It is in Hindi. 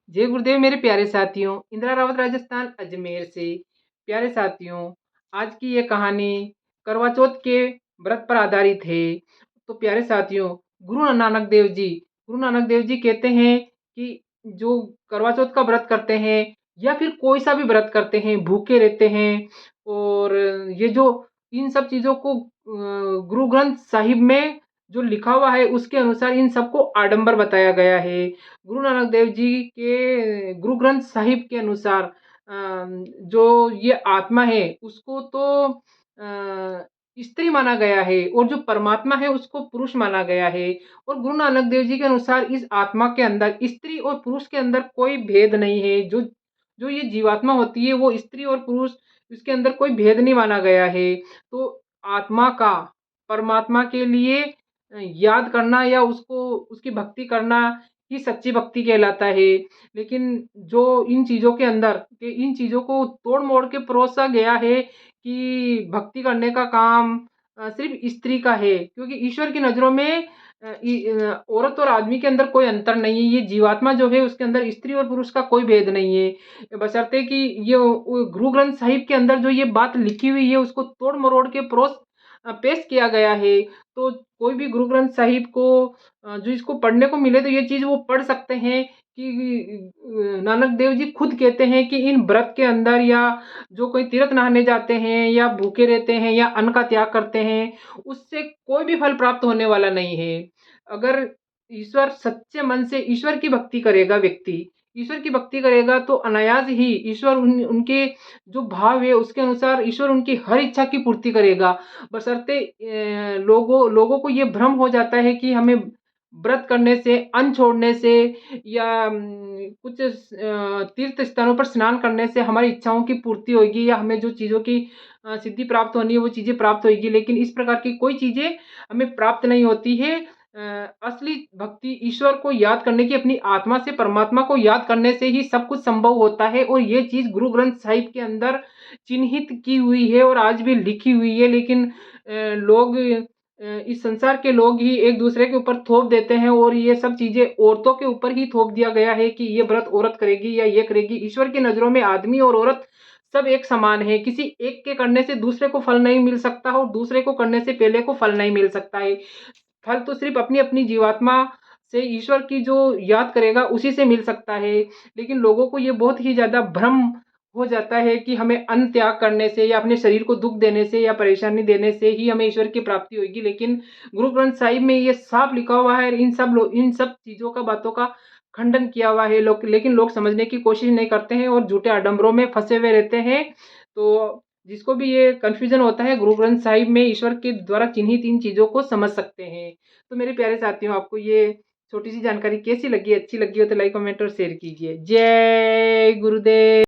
जय गुरुदेव मेरे प्यारे साथियों, इंदिरा रावत राजस्थान अजमेर से। प्यारे साथियों, आज की ये कहानी करवा चौथ के व्रत पर आधारित है। तो प्यारे साथियों, गुरु नानक देव जी कहते हैं कि जो करवा चौथ का व्रत करते हैं या फिर कोई सा भी व्रत करते हैं, भूखे रहते हैं और ये जो इन सब चीज़ों को गुरु ग्रंथ साहिब में जो लिखा हुआ है उसके अनुसार इन सबको आडंबर बताया गया है। गुरु नानक देव जी के गुरु ग्रंथ साहिब के अनुसार जो ये आत्मा है उसको तो स्त्री माना गया है और जो परमात्मा है उसको पुरुष माना गया है। और गुरु नानक देव जी के अनुसार इस आत्मा के अंदर स्त्री और पुरुष के अंदर कोई भेद नहीं है। जो जो ये जीवात्मा होती है वो स्त्री और पुरुष, इसके अंदर कोई भेद नहीं माना गया है। तो आत्मा का परमात्मा के लिए याद करना या उसको उसकी भक्ति करना ही सच्ची भक्ति कहलाता है। लेकिन जो इन चीज़ों को तोड़-मोड़ के परोसा गया है कि भक्ति करने का काम सिर्फ़ स्त्री का है, क्योंकि ईश्वर की नज़रों में औरत और आदमी के अंदर कोई अंतर नहीं है। ये जीवात्मा जो है उसके अंदर स्त्री और पुरुष का कोई भेद नहीं है। बशर्ते कि ये गुरु ग्रंथ साहिब के अंदर जो ये बात लिखी हुई है उसको तोड़-मरोड़ के पेश किया गया है। तो कोई भी गुरु ग्रंथ साहिब को जो इसको पढ़ने को मिले तो ये चीज़ वो पढ़ सकते हैं कि नानक देव जी खुद कहते हैं कि इन व्रत के अंदर या जो कोई तीर्थ नहाने जाते हैं या भूखे रहते हैं या अन्न का त्याग करते हैं, उससे कोई भी फल प्राप्त होने वाला नहीं है। अगर ईश्वर सच्चे मन से ईश्वर की भक्ति करेगा व्यक्ति, ईश्वर की भक्ति करेगा तो अनायास ही ईश्वर उनके जो भाव है उसके अनुसार ईश्वर उनकी हर इच्छा की पूर्ति करेगा। बशर्ते लोगों को ये भ्रम हो जाता है कि हमें व्रत करने से, अन्न छोड़ने से या कुछ तीर्थ स्थानों पर स्नान करने से हमारी इच्छाओं की पूर्ति होएगी या हमें जो चीज़ों की सिद्धि प्राप्त होनी है वो चीज़ें प्राप्त होएगी। लेकिन इस प्रकार की कोई चीज़ें हमें प्राप्त नहीं होती है। असली भक्ति ईश्वर को याद करने की, अपनी आत्मा से परमात्मा को याद करने से ही सब कुछ संभव होता है। और ये चीज़ गुरु ग्रंथ साहिब के अंदर चिन्हित की हुई है और आज भी लिखी हुई है। लेकिन इस संसार के लोग ही एक दूसरे के ऊपर थोप देते हैं और ये सब चीज़ें औरतों के ऊपर ही थोप दिया गया है कि ये व्रत औरत करेगी या ये करेगी। ईश्वर की नज़रों में आदमी और औरत सब एक समान है। किसी एक के करने से दूसरे को फल नहीं मिल सकता और दूसरे को करने से पहले को फल नहीं मिल सकता है। फल तो सिर्फ़ अपनी-अपनी जीवात्मा से ईश्वर की जो याद करेगा उसी से मिल सकता है। लेकिन लोगों को ये बहुत ही ज़्यादा भ्रम हो जाता है कि हमें अन्न त्याग करने से या अपने शरीर को दुःख देने से या परेशानी देने से ही हमें ईश्वर की प्राप्ति होएगी। लेकिन गुरु ग्रंथ साहिब में ये साफ लिखा हुआ है और इन सब चीज़ों का, बातों का खंडन किया हुआ है। लेकिन लोग समझने की कोशिश नहीं करते हैं और झूठे आडंबरों में फँसे हुए रहते हैं। तो जिसको भी ये कन्फ्यूज़न होता है, गुरु ग्रंथ साहिब में ईश्वर के द्वारा चिन्हित इन चीज़ों को समझ सकते हैं। तो मेरे प्यारे साथियों, आपको ये छोटी-सी जानकारी कैसी लगी? अच्छी लगी हो तो लाइक, कमेंट और शेयर कीजिए। जय गुरुदेव।